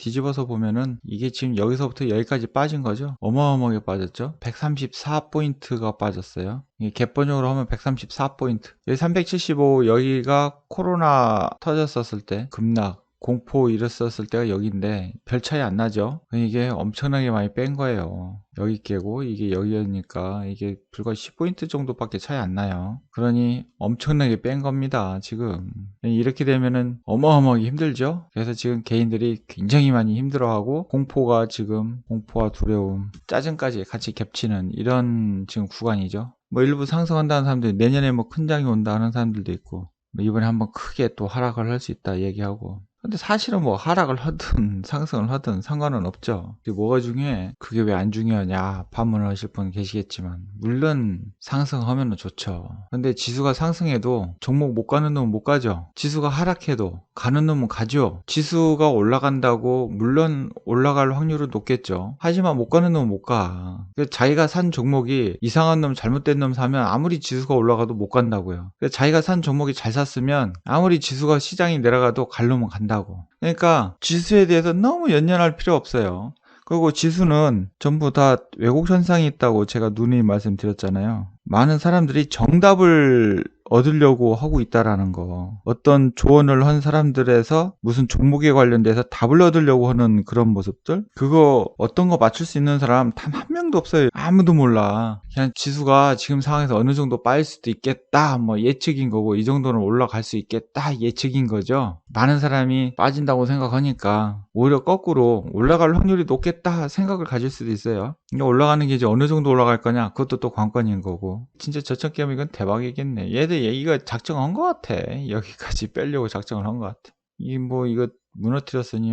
뒤집어서 보면은 이게 지금 여기서부터 여기까지 빠진 거죠. 어마어마하게 빠졌죠. 134포인트가 빠졌어요. 이게 갭번역으로 하면 134포인트. 여기 375, 여기가 코로나 터졌었을 때 급락 공포 일었었을 때가 여기인데 별 차이 안 나죠. 이게 엄청나게 많이 뺀 거예요. 여기 깨고 이게 여기니까 이게 불과 10포인트 정도밖에 차이 안 나요. 그러니 엄청나게 뺀 겁니다. 지금 이렇게 되면은 어마어마하게 힘들죠. 그래서 지금 개인들이 굉장히 많이 힘들어하고 공포가 지금 공포와 두려움 짜증까지 같이 겹치는 이런 지금 구간이죠. 뭐 일부 상승한다는 사람들이 내년에 뭐 큰 장이 온다 하는 사람들도 있고 뭐 이번에 한번 크게 또 하락을 할 수 있다 얘기하고. 근데 사실은 뭐 하락을 하든 상승을 하든 상관은 없죠. 그게 뭐가 중요해? 그게 왜 안 중요하냐 반문을 하실 분 계시겠지만 물론 상승하면 좋죠. 근데 지수가 상승해도 종목 못 가는 놈은 못 가죠. 지수가 하락해도 가는 놈은 가죠. 지수가 올라간다고 물론 올라갈 확률은 높겠죠. 하지만 못 가는 놈은 못 가. 자기가 산 종목이 이상한 놈 잘못된 놈 사면 아무리 지수가 올라가도 못 간다고요. 자기가 산 종목이 잘 샀으면 아무리 지수가 시장이 내려가도 갈 놈은 간다. 그러니까 지수에 대해서 너무 연연할 필요 없어요. 그리고 지수는 전부 다 왜곡 현상이 있다고 제가 누누이 말씀드렸잖아요. 많은 사람들이 정답을 얻으려고 하고 있다라는 거. 어떤 조언을 한 사람들에서 무슨 종목에 관련돼서 답을 얻으려고 하는 그런 모습들? 그거 어떤 거 맞출 수 있는 사람 단 한 명도 없어요. 아무도 몰라. 그냥 지수가 지금 상황에서 어느 정도 빠질 수도 있겠다. 뭐 예측인 거고 이 정도는 올라갈 수 있겠다. 예측인 거죠. 많은 사람이 빠진다고 생각하니까 오히려 거꾸로 올라갈 확률이 높겠다 생각을 가질 수도 있어요. 올라가는 게 이제 어느 정도 올라갈 거냐? 그것도 또 관건인 거고. 진짜 저점 이건 대박이겠네. 얘들 이거 작정한 것 같아. 여기까지 빼려고 작정을 한 것 같아. 이거 무너뜨렸으니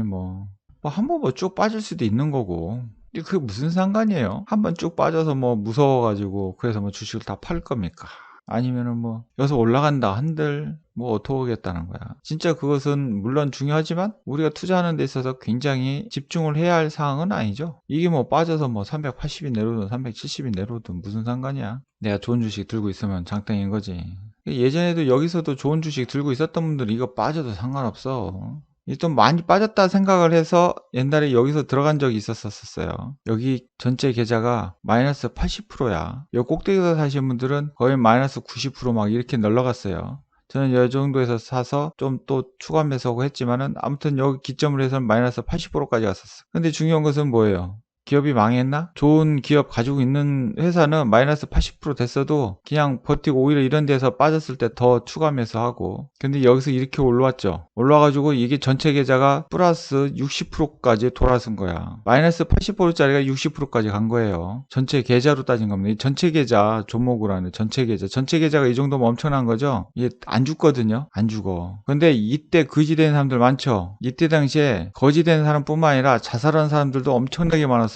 한번 쭉 빠질 수도 있는 거고. 그게 무슨 상관이에요? 한번 쭉 빠져서 무서워가지고 그래서 주식을 다 팔 겁니까? 아니면은 여기서 올라간다 한들 어떻게 하겠다는 거야. 진짜 그것은 물론 중요하지만 우리가 투자하는 데 있어서 굉장히 집중을 해야 할 사항은 아니죠. 이게 빠져서 380이 내려오든 370이 내려오든 무슨 상관이야. 내가 좋은 주식 들고 있으면 장땡인 거지. 예전에도 여기서도 좋은 주식 들고 있었던 분들은 이거 빠져도 상관없어. 좀 많이 빠졌다 생각을 해서 옛날에 여기서 들어간 적이 있었어요. 여기 전체 계좌가 마이너스 80%야. 이 꼭대기에서 사신 분들은 거의 마이너스 90% 막 이렇게 날라갔어요. 저는 이 정도에서 사서 좀 또 추가 매수하고 했지만은 아무튼 여기 기점을 해서는 마이너스 80%까지 갔었어. 근데 중요한 것은 뭐예요? 기업이 망했나? 좋은 기업 가지고 있는 회사는 마이너스 80% 됐어도 그냥 버티고 오히려 이런 데서 빠졌을 때 더 추가 매수하고. 근데 여기서 이렇게 올라왔죠. 올라와가지고 이게 전체 계좌가 플러스 60%까지 돌아선 거야. 마이너스 80%짜리가 60%까지 간 거예요. 전체 계좌로 따진 겁니다. 전체 계좌 종목으로 하는 전체 계좌. 전체 계좌가 이 정도면 엄청난 거죠. 이게 안 죽거든요. 안 죽어. 근데 이때 거지된 사람들 많죠. 이때 당시에 거지된 사람뿐만 아니라 자살한 사람들도 엄청나게 많았어.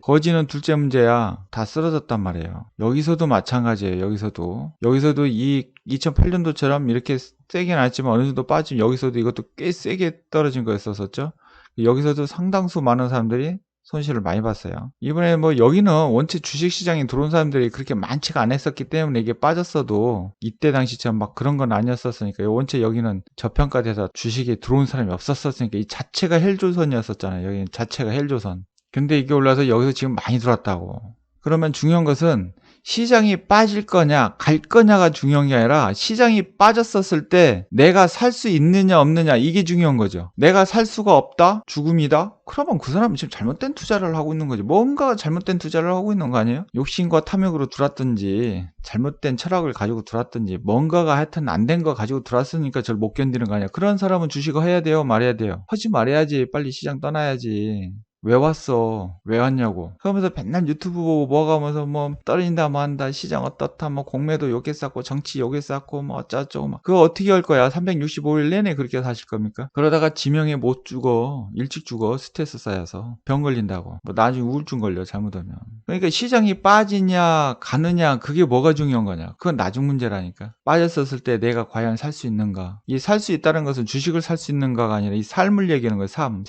거지는 둘째 문제야. 다 쓰러졌단 말이에요. 여기서도 마찬가지예요. 여기서도 이 2008년도처럼 이렇게 세게 났지만 어느 정도 빠지면 여기서도 이것도 꽤 세게 떨어진 거였었죠. 여기서도 상당수 많은 사람들이 손실을 많이 봤어요. 이번에 여기는 원체 주식시장에 들어온 사람들이 그렇게 많지가 않았었기 때문에 이게 빠졌어도 이때 당시처럼 막 그런 건 아니었었으니까 원체 여기는 저평가돼서 주식에 들어온 사람이 없었으니까 이 자체가 헬조선이었었잖아요. 여기는 자체가 헬조선. 근데 이게 올라서 여기서 지금 많이 들어왔다고. 그러면 중요한 것은 시장이 빠질 거냐 갈 거냐가 중요한 게 아니라 시장이 빠졌었을 때 내가 살 수 있느냐 없느냐 이게 중요한 거죠. 내가 살 수가 없다? 죽음이다? 그러면 그 사람은 지금 잘못된 투자를 하고 있는 거지. 뭔가 잘못된 투자를 하고 있는 거 아니에요? 욕심과 탐욕으로 들어왔든지 잘못된 철학을 가지고 들어왔든지 뭔가가 하여튼 안 된 거 가지고 들어왔으니까 저를 못 견디는 거 아니야. 그런 사람은 주식을 해야 돼요 말해야 돼요? 하지 말아야지. 빨리 시장 떠나야지. 왜 왔어? 왜 왔냐고. 그러면서 맨날 유튜브 보고 뭐가면서 떨어진다 뭐 한다 시장 어떻다 공매도 요게 쌓고 정치 요게 쌓고 어쩌고 그거 어떻게 할 거야? 365일 내내 그렇게 사실 겁니까? 그러다가 지명에 못 죽어. 일찍 죽어. 스트레스 쌓여서 병 걸린다고. 나중에 우울증 걸려 잘못하면. 그러니까 시장이 빠지냐 가느냐 그게 뭐가 중요한 거냐. 그건 나중 문제라니까. 빠졌었을 때 내가 과연 살 수 있는가. 이 살 수 있다는 것은 주식을 살 수 있는가가 아니라 이 삶을 얘기하는 거예요. 삶.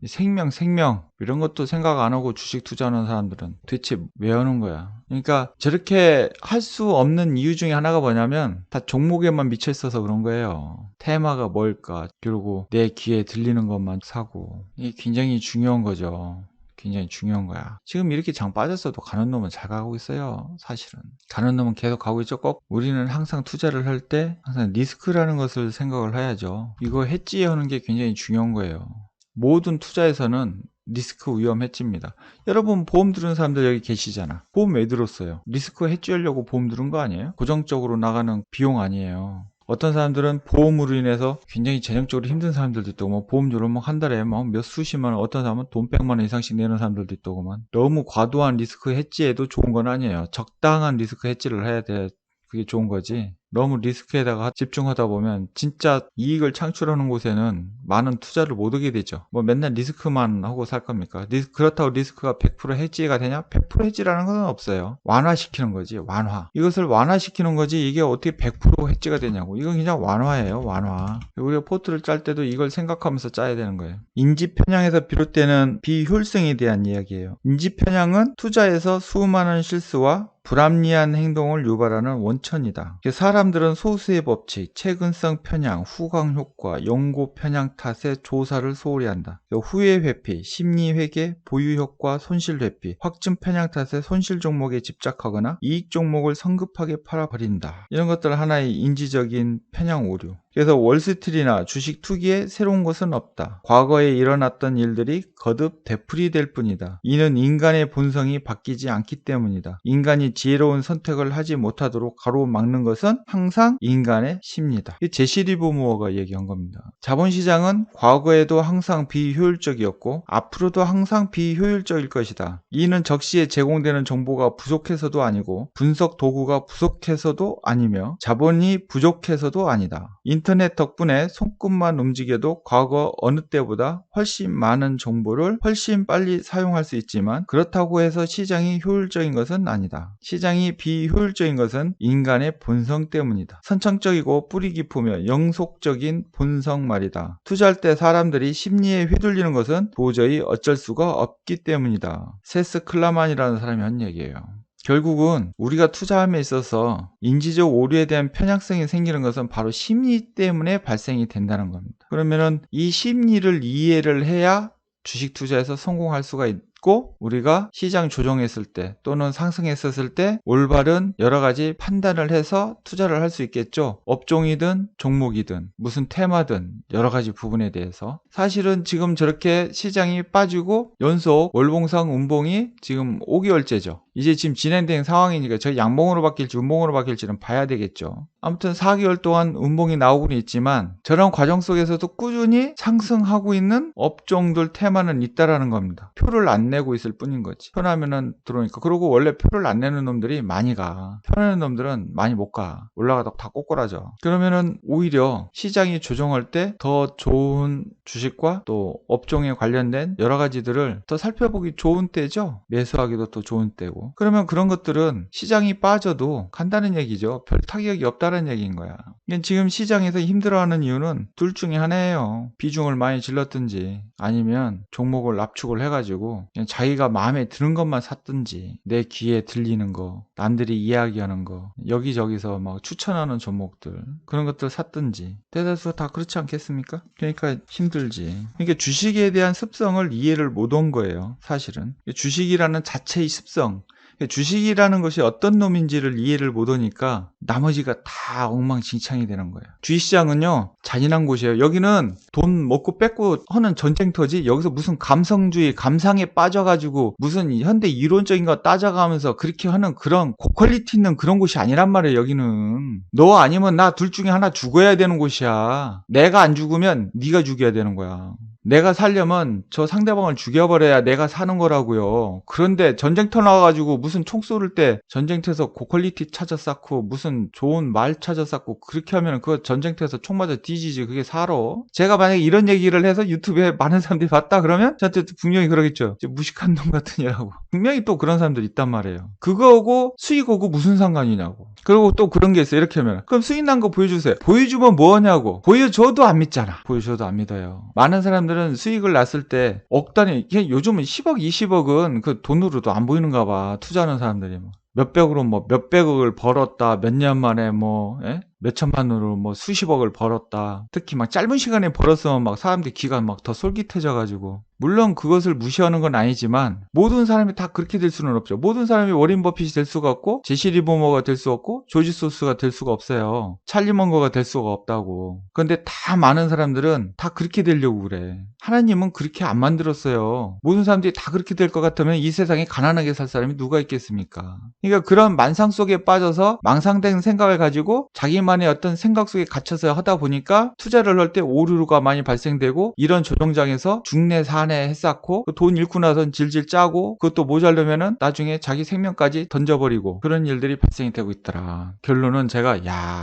생명 이런 것도 생각 안 하고 주식 투자하는 사람들은 도대체 왜 하는 거야? 그러니까 저렇게 할 수 없는 이유 중에 하나가 뭐냐면 다 종목에만 미쳐 있어서 그런 거예요. 테마가 뭘까? 그리고 내 귀에 들리는 것만 사고. 이게 굉장히 중요한 거죠. 굉장히 중요한 거야. 지금 이렇게 장 빠졌어도 가는 놈은 잘 가고 있어요. 사실은 가는 놈은 계속 가고 있죠. 꼭 우리는 항상 투자를 할 때 항상 리스크라는 것을 생각을 해야죠. 이거 해지하는 게 굉장히 중요한 거예요. 모든 투자에서는 리스크 위험 해지입니다. 여러분 보험 들은 사람들 여기 계시잖아. 보험 왜 들었어요? 리스크 해지하려고 보험 들은 거 아니에요? 고정적으로 나가는 비용 아니에요. 어떤 사람들은 보험으로 인해서 굉장히 재정적으로 힘든 사람들도 있고, 뭐 보험료를 막 한 달에 막 몇 수십만 원, 어떤 사람은 돈 100만 원 이상씩 내는 사람들도 있더구만. 너무 과도한 리스크 해지에도 좋은 건 아니에요. 적당한 리스크 해지를 해야 돼. 그게 좋은 거지. 너무 리스크에다가 집중하다 보면 진짜 이익을 창출하는 곳에는 많은 투자를 못 하게 되죠. 뭐 맨날 리스크만 하고 살 겁니까? 그렇다고 리스크가 100% 해지가 되냐? 100% 해지라는 건 없어요. 완화시키는 거지, 완화. 이것을 완화시키는 거지 이게 어떻게 100% 해지가 되냐고. 이건 그냥 완화예요, 완화. 우리가 포트를 짤 때도 이걸 생각하면서 짜야 되는 거예요. 인지 편향에서 비롯되는 비효율성에 대한 이야기예요. 인지 편향은 투자에서 수많은 실수와 불합리한 행동을 유발하는 원천이다. 사람들은 소수의 법칙, 최근성 편향, 후광 효과, 연고 편향 탓에 조사를 소홀히 한다. 후회 회피, 심리 회계, 보유 효과, 손실 회피, 확증 편향 탓에 손실 종목에 집착하거나 이익 종목을 성급하게 팔아버린다. 이런 것들 하나의 인지적인 편향 오류. 그래서 월스트리트나 주식 투기에 새로운 것은 없다. 과거에 일어났던 일들이 거듭 되풀이될 뿐이다. 이는 인간의 본성이 바뀌지 않기 때문이다. 인간이 지혜로운 선택을 하지 못하도록 가로막는 것은 항상 인간의 심리다. 이 제시 리버무어가 얘기한 겁니다. 자본시장은 과거에도 항상 비효율적이었고 앞으로도 항상 비효율적일 것이다. 이는 적시에 제공되는 정보가 부족해서도 아니고 분석 도구가 부족해서도 아니며 자본이 부족해서도 아니다. 인터넷 덕분에 손끝만 움직여도 과거 어느 때보다 훨씬 많은 정보를 훨씬 빨리 사용할 수 있지만 그렇다고 해서 시장이 효율적인 것은 아니다. 시장이 비효율적인 것은 인간의 본성 때문이다. 선천적이고 뿌리 깊으며 영속적인 본성 말이다. 투자할 때 사람들이 심리에 휘둘리는 것은 도저히 어쩔 수가 없기 때문이다. 세스 클라만이라는 사람이 한 얘기예요. 결국은 우리가 투자함에 있어서 인지적 오류에 대한 편향성이 생기는 것은 바로 심리 때문에 발생이 된다는 겁니다. 그러면은 이 심리를 이해를 해야 주식 투자에서 성공할 수가 있고 우리가 시장 조정했을 때 또는 상승했었을 때 올바른 여러 가지 판단을 해서 투자를 할 수 있겠죠. 업종이든 종목이든 무슨 테마든 여러 가지 부분에 대해서 사실은 지금 저렇게 시장이 빠지고 연속 월봉상 음봉이 지금 5개월째죠. 이제 지금 진행된 상황이니까 저희 양봉으로 바뀔지 음봉으로 바뀔지는 봐야 되겠죠. 아무튼 4개월 동안 음봉이 나오고는 있지만 저런 과정 속에서도 꾸준히 상승하고 있는 업종들 테마는 있다라는 겁니다. 표를 안 내고 있을 뿐인 거지. 표 나면은 들어오니까. 그리고 원래 표를 안 내는 놈들이 많이 가. 표 내는 놈들은 많이 못 가. 올라가다가 다 꼬꾸라져. 그러면은 오히려 시장이 조정할 때 더 좋은 주식과 또 업종에 관련된 여러 가지들을 더 살펴보기 좋은 때죠. 매수하기도 또 좋은 때고. 그러면 그런 것들은 시장이 빠져도 간다는 얘기죠. 별 타격이 없다는 얘기인 거야. 지금 시장에서 힘들어하는 이유는 둘 중에 하나예요. 비중을 많이 질렀든지 아니면 종목을 압축을 해가지고 그냥 자기가 마음에 드는 것만 샀든지 내 귀에 들리는 거 남들이 이야기하는 거 여기저기서 막 추천하는 종목들 그런 것들 샀든지 대다수가 다 그렇지 않겠습니까? 그러니까 힘들지. 그러니까 주식에 대한 습성을 이해를 못 한 거예요. 사실은 주식이라는 자체의 습성 주식이라는 것이 어떤 놈인지를 이해를 못하니까 나머지가 다 엉망진창이 되는 거예요. 주식시장은요 잔인한 곳이에요. 여기는 돈 먹고 뺏고 하는 전쟁터지 여기서 무슨 감성주의 감상에 빠져가지고 무슨 현대 이론적인 거 따져가면서 그렇게 하는 그런 고퀄리티 있는 그런 곳이 아니란 말이에요. 여기는 너 아니면 나 둘 중에 하나 죽어야 되는 곳이야. 내가 안 죽으면 네가 죽여야 되는 거야. 내가 살려면 저 상대방을 죽여버려야 내가 사는 거라고요. 그런데 전쟁터 나와가지고 무슨 총 쏘를 때 전쟁터에서 고퀄리티 찾아 쌓고 무슨 좋은 말 찾아 쌓고 그렇게 하면 그거 전쟁터에서 총 맞아 뒤지지 그게 살아. 제가 만약에 이런 얘기를 해서 유튜브에 많은 사람들이 봤다 그러면 저한테 분명히 그러겠죠. 무식한 놈 같으냐고. 분명히 또 그런 사람들이 있단 말이에요. 그거하고 수익하고 무슨 상관이냐고. 그리고 또 그런 게 있어요. 이렇게 하면 그럼 수익 난 거 보여주세요. 보여주면 뭐하냐고. 보여줘도 안 믿잖아. 보여줘도 안 믿어요. 많은 사람들은 사람들은 수익을 났을 때 억 단위, 요즘은 10억, 20억은 그 돈으로도 안 보이는가 봐. 투자하는 사람들이 뭐. 몇백으로 뭐 몇백억을 벌었다. 몇 년 만에 뭐, 몇천만으로 뭐 수십억을 벌었다. 특히 막 짧은 시간에 벌었으면 막 사람들 귀가 막 더 솔깃해져가지고. 물론 그것을 무시하는 건 아니지만 모든 사람이 다 그렇게 될 수는 없죠. 모든 사람이 워렌 버핏이 될 수가 없고 제시 리버머가 될 수 없고 조지 소스가 될 수가 없어요. 찰리 먼거가 될 수가 없다고. 그런데 다 많은 사람들은 다 그렇게 되려고 그래. 하나님은 그렇게 안 만들었어요. 모든 사람들이 다 그렇게 될 것 같으면 이 세상에 가난하게 살 사람이 누가 있겠습니까? 그러니까 그런 만상 속에 빠져서 망상된 생각을 가지고 자기만의 어떤 생각 속에 갇혀서 하다 보니까 투자를 할 때 오류가 많이 발생되고 이런 조정장에서 중내 산에 했쌓고 돈 잃고 나선 질질 짜고 그것도 모자르면은 나중에 자기 생명까지 던져버리고 그런 일들이 발생이 되고 있더라. 결론은 제가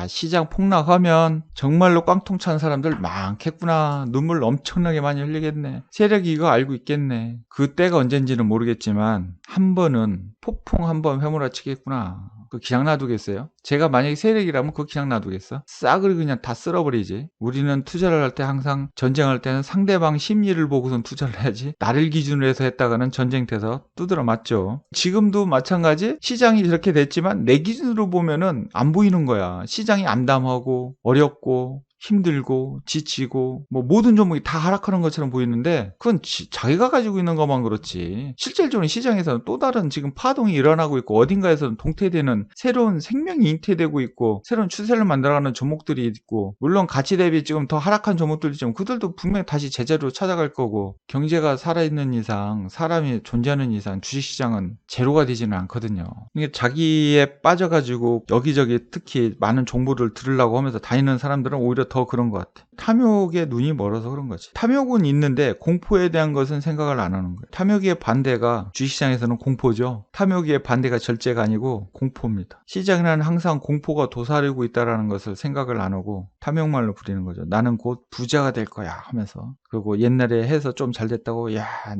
시장 폭락하면 정말로 깡통 찬 사람들 많겠구나. 눈물 엄청나게 많이 흘리겠네. 세력이 이거 알고 있겠네. 그때가 언젠지는 모르겠지만 한 번은 폭풍 한 번 휘몰아치겠구나. 그 그냥 놔두겠어요? 제가 만약에 세력이라면 그거 그냥 놔두겠어? 싹을 그냥 다 쓸어버리지. 우리는 투자를 할 때 항상 전쟁할 때는 상대방 심리를 보고선 투자를 해야지. 나를 기준으로 해서 했다가는 전쟁터에서 두드러 맞죠. 지금도 마찬가지. 시장이 이렇게 됐지만 내 기준으로 보면은 안 보이는 거야. 시장이 암담하고 어렵고 힘들고 지치고 뭐 모든 종목이 다 하락하는 것처럼 보이는데 그건 자기가 가지고 있는 것만 그렇지. 실질적으로 시장에서는 또 다른 지금 파동이 일어나고 있고 어딘가에서는 동태되는 새로운 생명이 잉태되고 있고 새로운 추세를 만들어가는 종목들이 있고 물론 가치 대비 지금 더 하락한 종목들이 있지만 그들도 분명히 다시 제자리로 찾아갈 거고 경제가 살아있는 이상 사람이 존재하는 이상 주식시장은 제로가 되지는 않거든요. 이게 자기에 빠져가지고 여기저기 특히 많은 정보를 들으려고 하면서 다니는 사람들은 오히려 더 그런 것 같아. 탐욕에 눈이 멀어서 그런 거지. 탐욕은 있는데 공포에 대한 것은 생각을 안 하는 거예요. 탐욕의 반대가 주식시장에서는 공포죠. 탐욕의 반대가 절제가 아니고 공포입니다. 시장에는 항상 공포가 도사리고 있다는 것을 생각을 안 하고 탐욕말로 부리는 거죠. 나는 곧 부자가 될 거야 하면서. 그리고 옛날에 해서 좀 잘 됐다고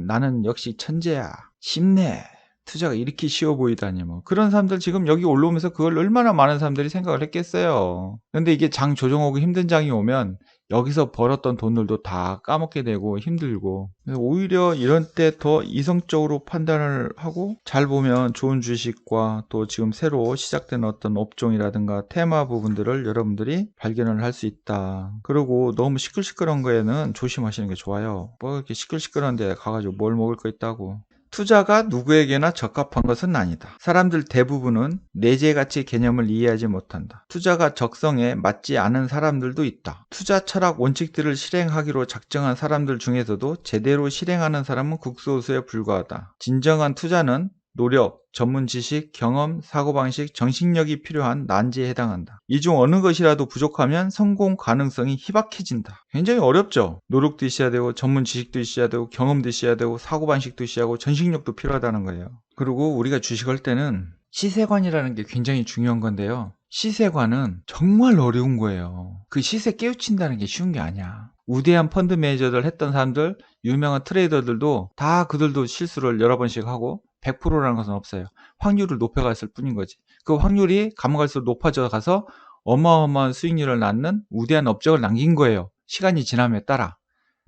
나는 역시 천재야. 쉽네. 투자가 이렇게 쉬워 보이다니 뭐 그런 사람들 지금 여기 올라오면서 그걸 얼마나 많은 사람들이 생각을 했겠어요. 근데 이게 장 조정하고 힘든 장이 오면 여기서 벌었던 돈들도 다 까먹게 되고 힘들고 오히려 이런 때 더 이성적으로 판단을 하고 잘 보면 좋은 주식과 또 지금 새로 시작된 어떤 업종이라든가 테마 부분들을 여러분들이 발견을 할 수 있다. 그리고 너무 시끌시끌한 거에는 조심하시는 게 좋아요. 뭐 이렇게 시끌시끌한 데 가가지고 뭘 먹을 거 있다고. 투자가 누구에게나 적합한 것은 아니다. 사람들 대부분은 내재가치 개념을 이해하지 못한다. 투자가 적성에 맞지 않은 사람들도 있다. 투자 철학 원칙들을 실행하기로 작정한 사람들 중에서도 제대로 실행하는 사람은 극소수에 불과하다. 진정한 투자는 노력, 전문 지식, 경험, 사고방식, 정신력이 필요한 난제에 해당한다. 이 중 어느 것이라도 부족하면 성공 가능성이 희박해진다. 굉장히 어렵죠. 노력도 있어야 되고 전문 지식도 있어야 되고 경험도 있어야 되고 사고방식도 있어야 하고 전식력도 필요하다는 거예요. 그리고 우리가 주식할 때는 시세관이라는 게 굉장히 중요한 건데요. 시세관은 정말 어려운 거예요. 그 시세 깨우친다는 게 쉬운 게 아니야. 우대한 펀드 매니저들 했던 사람들, 유명한 트레이더들도 다 그들도 실수를 여러 번씩 하고 100%라는 것은 없어요. 확률을 높여갔을 뿐인 거지. 그 확률이 가면 갈수록 높아져 가서 어마어마한 수익률을 낳는 우대한 업적을 남긴 거예요. 시간이 지남에 따라.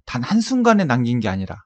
단 한순간에 남긴 게 아니라.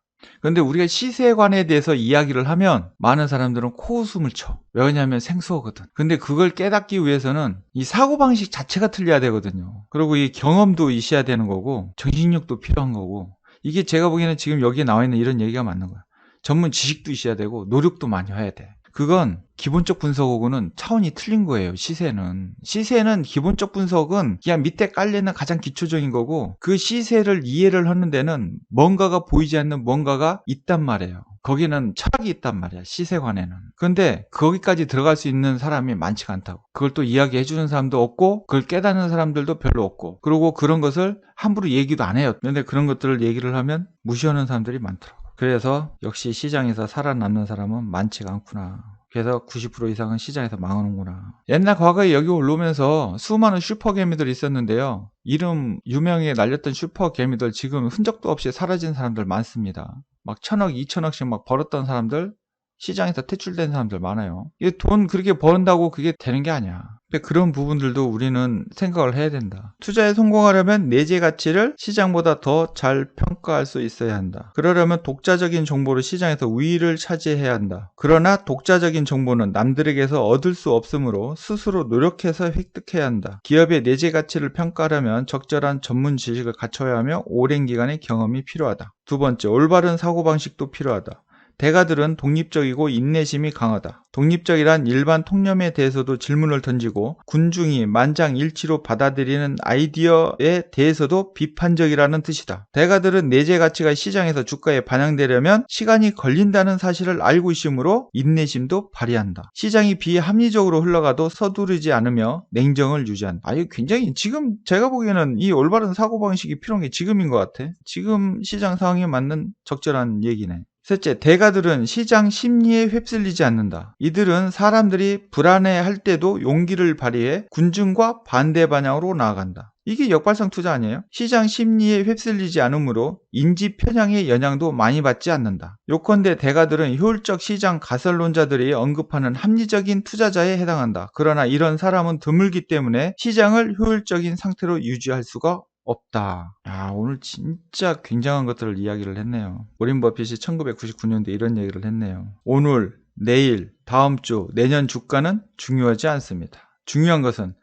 그런데 우리가 시세관에 대해서 이야기를 하면 많은 사람들은 코웃음을 쳐. 왜냐하면 생소하거든. 근데 그걸 깨닫기 위해서는 이 사고방식 자체가 틀려야 되거든요. 그리고 이 경험도 있어야 되는 거고 정신력도 필요한 거고 이게 제가 보기에는 지금 여기에 나와 있는 이런 얘기가 맞는 거야. 전문 지식도 있어야 되고 노력도 많이 해야 돼. 그건 기본적 분석하고는 차원이 틀린 거예요. 시세는 기본적 분석은 그냥 밑에 깔려있는 가장 기초적인 거고 그 시세를 이해를 하는 데는 뭔가가 보이지 않는 뭔가가 있단 말이에요. 거기는 철학이 있단 말이야. 시세관에는. 그런데 거기까지 들어갈 수 있는 사람이 많지가 않다고. 그걸 또 이야기해 주는 사람도 없고 그걸 깨닫는 사람들도 별로 없고 그리고 그런 것을 함부로 얘기도 안 해요. 그런데 그런 것들을 얘기를 하면 무시하는 사람들이 많더라고. 그래서 역시 시장에서 살아남는 사람은 많지가 않구나. 그래서 90% 이상은 시장에서 망하는구나. 옛날 과거에 여기 올라오면서 수많은 슈퍼 개미들이 있었는데요. 이름 유명하게 날렸던 슈퍼 개미들 지금 흔적도 없이 사라진 사람들 많습니다. 막 1000억, 2000억씩 막 벌었던 사람들 시장에서 퇴출된 사람들 많아요. 이게 돈 그렇게 버는다고 그게 되는 게 아니야. 근데 그런 부분들도 우리는 생각을 해야 된다. 투자에 성공하려면 내재 가치를 시장보다 더 잘 평가할 수 있어야 한다. 그러려면 독자적인 정보를 시장에서 우위를 차지해야 한다. 그러나 독자적인 정보는 남들에게서 얻을 수 없으므로 스스로 노력해서 획득해야 한다. 기업의 내재 가치를 평가하려면 적절한 전문 지식을 갖춰야 하며 오랜 기간의 경험이 필요하다. 두 번째, 올바른 사고방식도 필요하다. 대가들은 독립적이고 인내심이 강하다. 독립적이란 일반 통념에 대해서도 질문을 던지고 군중이 만장일치로 받아들이는 아이디어에 대해서도 비판적이라는 뜻이다. 대가들은 내재 가치가 시장에서 주가에 반영되려면 시간이 걸린다는 사실을 알고 있으므로 인내심도 발휘한다. 시장이 비합리적으로 흘러가도 서두르지 않으며 냉정을 유지한다. 이거 굉장히 지금 제가 보기에는 이 올바른 사고방식이 필요한 게 지금인 것 같아. 지금 시장 상황에 맞는 적절한 얘기네. 셋째, 대가들은 시장 심리에 휩쓸리지 않는다. 이들은 사람들이 불안해할 때도 용기를 발휘해 군중과 반대 방향으로 나아간다. 이게 역발상 투자 아니에요? 시장 심리에 휩쓸리지 않으므로 인지 편향의 영향도 많이 받지 않는다. 요컨대 대가들은 효율적 시장 가설론자들이 언급하는 합리적인 투자자에 해당한다. 그러나 이런 사람은 드물기 때문에 시장을 효율적인 상태로 유지할 수가 없다. 오늘 진짜 굉장한 것들을 이야기를 했네요. 워렌 버핏이 1999년도에 이런 얘기를 했네요. 오늘, 내일, 다음 주, 내년 주가는 중요하지 않습니다. 중요한 것은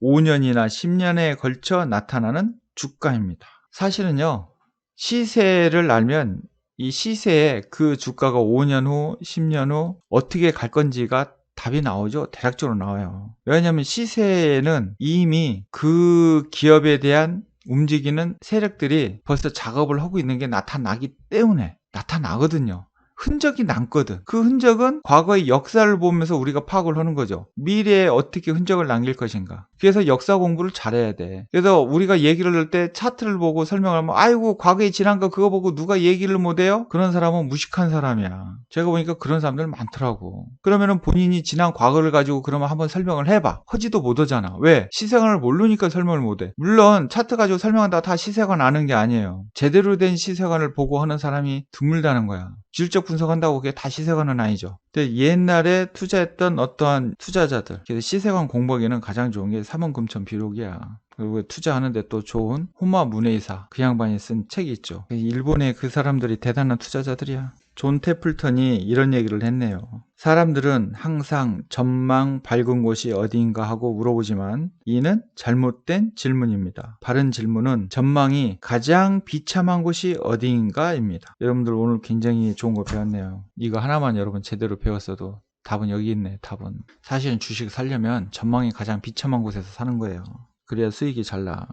5년이나 10년에 걸쳐 나타나는 주가입니다. 사실은요, 시세를 알면 이 시세에 그 주가가 5년 후, 10년 후 어떻게 갈 건지가 답이 나오죠. 대략적으로 나와요. 왜냐하면 시세는 이미 그 기업에 대한 움직이는 세력들이 벌써 작업을 하고 있는 게 나타나기 때문에 나타나거든요. 흔적이 남거든. 그 흔적은 과거의 역사를 보면서 우리가 파악을 하는 거죠. 미래에 어떻게 흔적을 남길 것인가. 그래서 역사 공부를 잘해야 돼. 그래서 우리가 얘기를 할 때 차트를 보고 설명을 하면 아이고 과거에 지난 거 그거 보고 누가 얘기를 못해요? 그런 사람은 무식한 사람이야. 제가 보니까 그런 사람들 많더라고. 그러면은 본인이 지난 과거를 가지고 그러면 한번 설명을 해봐. 하지도 못하잖아. 왜? 시세관을 모르니까 설명을 못해. 물론 차트 가지고 설명한다고 다 시세관 아는 게 아니에요. 제대로 된 시세관을 보고 하는 사람이 드물다는 거야. 기술적 분석한다고 그게 다 시세관은 아니죠. 근데 옛날에 투자했던 어떠한 투자자들, 그래서 시세관 공부하기는 가장 좋은 게 삼원금천 비록이야. 그리고 투자하는데 또 좋은 호마 문에이사, 그 양반이 쓴 책이 있죠. 일본의 그 사람들이 대단한 투자자들이야. 존 태플턴이 이런 얘기를 했네요. 사람들은 항상 전망 밝은 곳이 어디인가 하고 물어보지만 이는 잘못된 질문입니다. 바른 질문은 전망이 가장 비참한 곳이 어디인가입니다. 여러분들 오늘 굉장히 좋은 거 배웠네요. 이거 하나만 여러분 제대로 배웠어도 답은 여기 있네. 답은 사실은 주식 살려면 전망이 가장 비참한 곳에서 사는 거예요. 그래야 수익이 잘 나.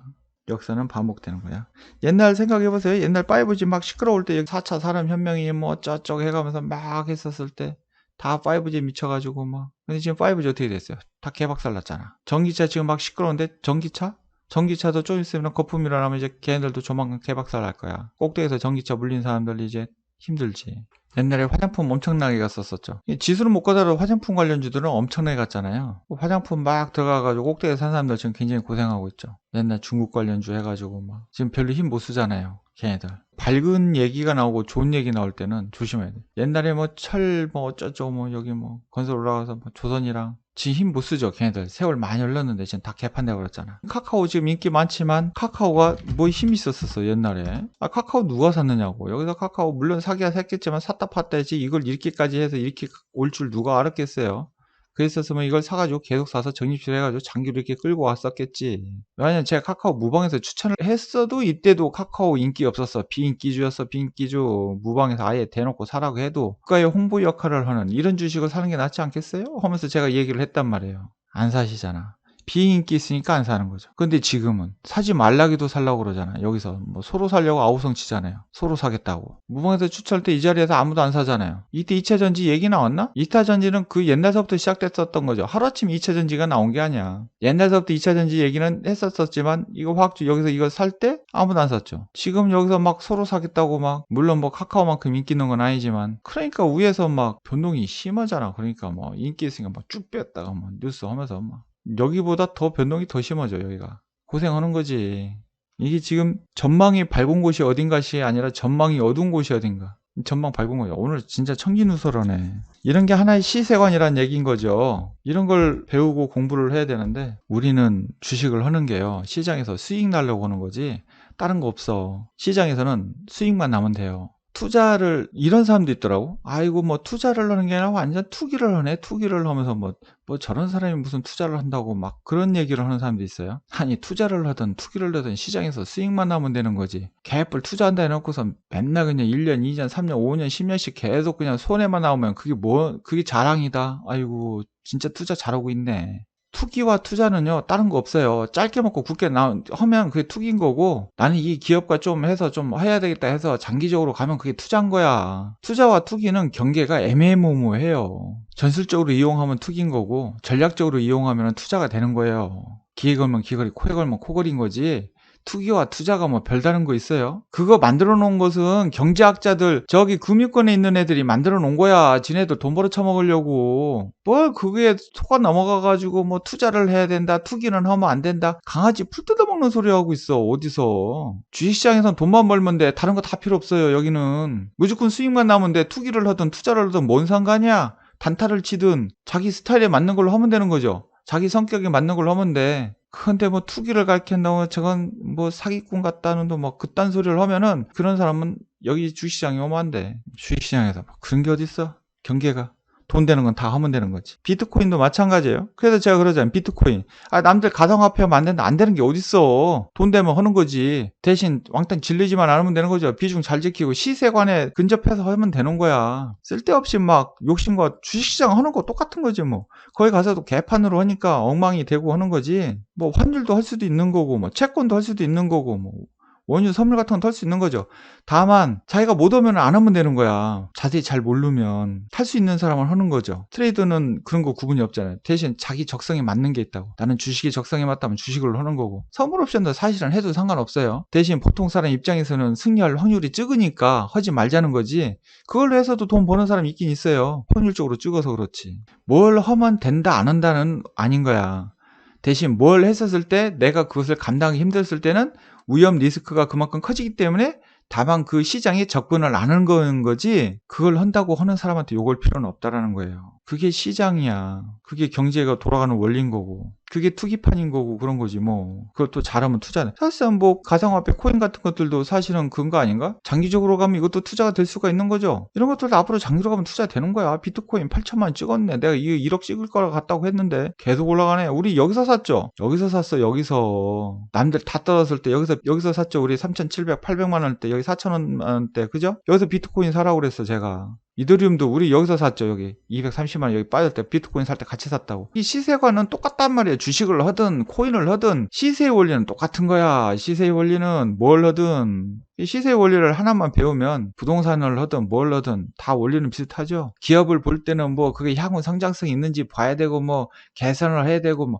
역사는 반복되는 거야. 옛날 생각해보세요. 옛날 5G 막 시끄러울 때 4차 산업혁명이 뭐 어쩌고 해가면서 막 했었을 때 다 5G 미쳐가지고 막. 근데 지금 5G 어떻게 됐어요? 다 개박살 났잖아. 전기차 지금 막 시끄러운데 전기차? 전기차도 좀 있으면 거품 일어나면 이제 걔네들도 조만간 개박살 날 거야. 꼭대기에서 전기차 물린 사람들 이제 힘들지. 옛날에 화장품 엄청나게 갔었었죠. 지수를 못 가더라도 화장품 관련주들은 엄청나게 갔잖아요. 화장품 막 들어가가지고 꼭대기에 산 사람들 지금 굉장히 고생하고 있죠. 옛날 중국 관련주 해가지고 막 지금 별로 힘 못 쓰잖아요. 걔네들. 밝은 얘기가 나오고 좋은 얘기 나올 때는 조심해야 돼. 옛날에 뭐 철 뭐 어쩌고 뭐 여기 뭐 건설 올라가서 뭐 조선이랑 지금 힘 못 쓰죠. 걔네들 세월 많이 흘렀는데 지금 다 개판돼 버렸잖아. 카카오 지금 인기 많지만 카카오가 뭐 힘이 있었어 옛날에. 카카오 누가 샀느냐고. 여기서 카카오 물론 사기야 샀겠지만 샀다 팠다 했지 이걸 이렇게까지 해서 이렇게 올 줄 누가 알았겠어요. 그랬었으면 이걸 사가지고 계속 사서 적립실 해가지고 장기로 이렇게 끌고 왔었겠지. 왜냐면 제가 카카오 무방에서 추천을 했어도 이때도 카카오 인기 없었어. 비인기주였어. 비인기주. 무방에서 아예 대놓고 사라고 해도 국가의 홍보 역할을 하는 이런 주식을 사는 게 낫지 않겠어요? 하면서 제가 얘기를 했단 말이에요. 안 사시잖아. 비인기 있으니까 안 사는 거죠. 근데 지금은 사지 말라기도 살라고 그러잖아. 여기서 뭐 소로 사려고 아우성 치잖아요. 소로 사겠다고. 무방에서 추천할 때 이 자리에서 아무도 안 사잖아요. 이때 2차전지 얘기 나왔나? 2차전지는 그 옛날서부터 시작됐었던 거죠. 하루아침 2차전지가 나온 게 아니야. 옛날서부터 2차전지 얘기는 했었지만 이거 화학주 여기서 이거 살 때 아무도 안 샀죠. 지금 여기서 막 소로 사겠다고 막 물론 뭐 카카오만큼 인기 있는 건 아니지만 그러니까 위에서 막 변동이 심하잖아. 그러니까 뭐 인기 있으니까 막 쭉 뺐다가 뭐 뉴스 하면서 막 여기보다 더 변동이 더 심하죠. 여기가 고생하는 거지. 이게 지금 전망이 밝은 곳이 어딘가시 아니라 전망이 어두운 곳이 어딘가. 전망 밝은 거예요. 오늘 진짜 청기누설하네. 이런 게 하나의 시세관이란 얘기인 거죠. 이런 걸 배우고 공부를 해야 되는데 우리는 주식을 하는 게요. 시장에서 수익 나려고 하는 거지 다른 거 없어. 시장에서는 수익만 나면 돼요. 투자를 이런 사람도 있더라고. 아이고 뭐 투자를 하는 게 아니라 완전 투기를 하네. 투기를 하면서 뭐 저런 사람이 무슨 투자를 한다고 막 그런 얘기를 하는 사람도 있어요. 아니 투자를 하든 투기를 하든 시장에서 수익만 나면 되는 거지. 개뿔 투자한다 해놓고서 맨날 그냥 1년, 2년, 3년, 5년, 10년씩 계속 그냥 손해만 나오면 그게 자랑이다. 아이고 진짜 투자 잘하고 있네. 투기와 투자는요 다른 거 없어요. 짧게 먹고 굳게 하면 그게 투기인 거고, 나는 이 기업과 좀 해서 좀 해야 되겠다 해서 장기적으로 가면 그게 투자인 거야. 투자와 투기는 경계가 애매모호해요. 전술적으로 이용하면 투기인 거고 전략적으로 이용하면 투자가 되는 거예요. 기에 걸면 기걸이, 코에 걸면 코걸인 거지. 투기와 투자가 뭐 별다른 거 있어요? 그거 만들어 놓은 것은 경제학자들, 저기 금융권에 있는 애들이 만들어 놓은 거야. 지네들 돈 벌어 처먹으려고. 뭘 그게 속아 넘어가가지고 뭐 투자를 해야 된다, 투기는 하면 안 된다. 강아지 풀 뜯어먹는 소리 하고 있어. 어디서. 주식시장에선 돈만 벌면 돼. 다른 거 다 필요 없어요. 여기는 무조건 수익만 나면 돼. 투기를 하든 투자를 하든 뭔 상관이야. 단타를 치든 자기 스타일에 맞는 걸로 하면 되는 거죠. 자기 성격에 맞는 걸로 하면 돼. 근데 뭐 투기를 가르친다고 저건 뭐 사기꾼 같다는 뭐 그딴 소리를 하면은 그런 사람은 여기 주식시장에 오면 안 돼. 주식시장에서 뭐 그런 게 어딨어? 경계가. 돈 되는 건 다 하면 되는 거지. 비트코인도 마찬가지예요. 그래서 제가 그러잖아요. 비트코인. 남들 가상화폐 하면 안 된다. 안 되는 게 어딨어. 돈 되면 하는 거지. 대신 왕따 질리지만 않으면 되는 거죠. 비중 잘 지키고 시세관에 근접해서 하면 되는 거야. 쓸데없이 막 욕심과 주식시장 하는 거 똑같은 거지 뭐. 거기 가서도 개판으로 하니까 엉망이 되고 하는 거지. 뭐 환율도 할 수도 있는 거고 뭐 채권도 할 수도 있는 거고 뭐 원유 선물 같은 건 털 수 있는 거죠. 다만 자기가 못 오면 안 하면 되는 거야. 자세히 잘 모르면. 탈 수 있는 사람은 하는 거죠. 트레이드는 그런 거 구분이 없잖아요. 대신 자기 적성에 맞는 게 있다고. 나는 주식이 적성에 맞다면 주식을 하는 거고, 선물 옵션도 사실은 해도 상관없어요. 대신 보통 사람 입장에서는 승리할 확률이 적으니까 하지 말자는 거지. 그걸로 해서도 돈 버는 사람이 있긴 있어요. 확률적으로 적어서 그렇지. 뭘 하면 된다 안 한다는 아닌 거야. 대신 뭘 했었을 때 내가 그것을 감당하기 힘들었을 때는 위험 리스크가 그만큼 커지기 때문에 다만 그 시장에 접근을 안 하는 거지, 그걸 한다고 하는 사람한테 욕할 필요는 없다라는 거예요. 그게 시장이야. 그게 경제가 돌아가는 원리인 거고, 그게 투기판인 거고 그런 거지 뭐. 그것도 잘하면 투자네. 사실은 뭐 가상화폐 코인 같은 것들도 사실은 그런 거 아닌가? 장기적으로 가면 이것도 투자가 될 수가 있는 거죠. 이런 것들도 앞으로 장기로 가면 투자 되는 거야. 비트코인 8천만 찍었네. 내가 이거 1억 찍을 거라 같다고 했는데 계속 올라가네. 우리 여기서 샀죠. 여기서 샀어. 여기서 남들 다 떨어졌을 때 여기서 샀죠. 우리 3,700, 800만 원대, 여기 4,000원대, 그죠? 여기서 비트코인 사라고 그랬어 제가. 이더리움도 우리 여기서 샀죠. 여기 230만 원 여기 빠질 때 비트코인 살 때 같이 샀다고. 이 시세관은 똑같단 말이에요. 주식을 하든 코인을 하든 시세의 원리는 똑같은 거야. 시세의 원리는 뭘 하든, 이 시세의 원리를 하나만 배우면 부동산을 하든 뭘 하든 다 원리는 비슷하죠. 기업을 볼 때는 뭐 그게 향후 성장성이 있는지 봐야 되고 뭐 개선을 해야 되고 뭐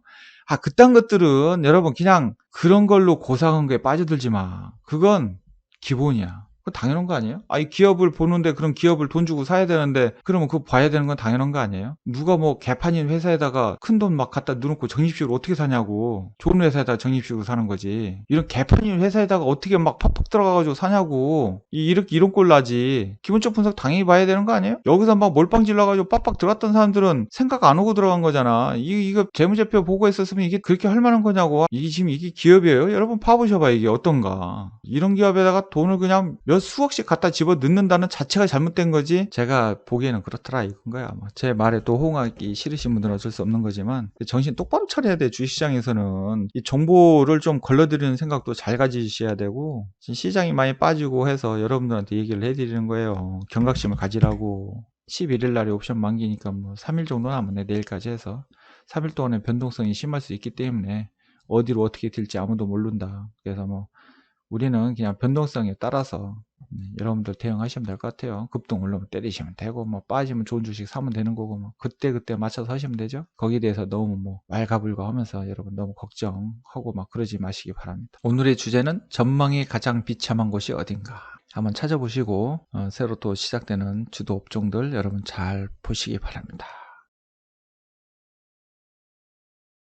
그딴 것들은 여러분 그냥 그런 걸로 고상한 거에 빠져들지 마. 그건 기본이야. 그거 당연한 거 아니에요? 이 기업을 보는데 그런 기업을 돈 주고 사야 되는데 그러면 그거 봐야 되는 건 당연한 거 아니에요? 누가 뭐 개판인 회사에다가 큰 돈 막 갖다 넣어놓고 적립식으로 어떻게 사냐고. 좋은 회사에다가 적립식으로 사는 거지. 이런 개판인 회사에다가 어떻게 막 팍팍 들어가가지고 사냐고. 이렇게 이런 꼴 나지. 기본적 분석 당연히 봐야 되는 거 아니에요? 여기서 막 몰빵 질러가지고 빡빡 들어갔던 사람들은 생각 안 하고 들어간 거잖아. 이거 재무제표 보고 있었으면 이게 그렇게 할 만한 거냐고. 지금 이게 기업이에요? 여러분 봐보셔봐. 이게 어떤가. 이런 기업에다가 돈을 그냥 몇 수억씩 갖다 집어 넣는다는 자체가 잘못된 거지. 제가 보기에는 그렇더라 이건 거야. 제 말에 또 호응하기 싫으신 분들은 어쩔 수 없는 거지만 정신 똑바로 차려야 돼. 주식시장에서는 이 정보를 좀 걸러드리는 생각도 잘 가지셔야 되고, 시장이 많이 빠지고 해서 여러분들한테 얘기를 해드리는 거예요. 경각심을 가지라고. 11일 날에 옵션 만기니까 뭐 3일 정도 남았네. 내일까지 해서 3일 동안에 변동성이 심할 수 있기 때문에 어디로 어떻게 될지 아무도 모른다. 그래서 뭐 우리는 그냥 변동성에 따라서 여러분들 대응하시면 될 것 같아요. 급등 올라오면 때리시면 되고, 뭐 빠지면 좋은 주식 사면 되는 거고, 뭐 그때 맞춰서 하시면 되죠. 거기에 대해서 너무 뭐 왈가불가 하면서 여러분 너무 걱정하고 막 그러지 마시기 바랍니다. 오늘의 주제는 전망이 가장 비참한 곳이 어딘가 한번 찾아보시고 새로 또 시작되는 주도 업종들 여러분 잘 보시기 바랍니다.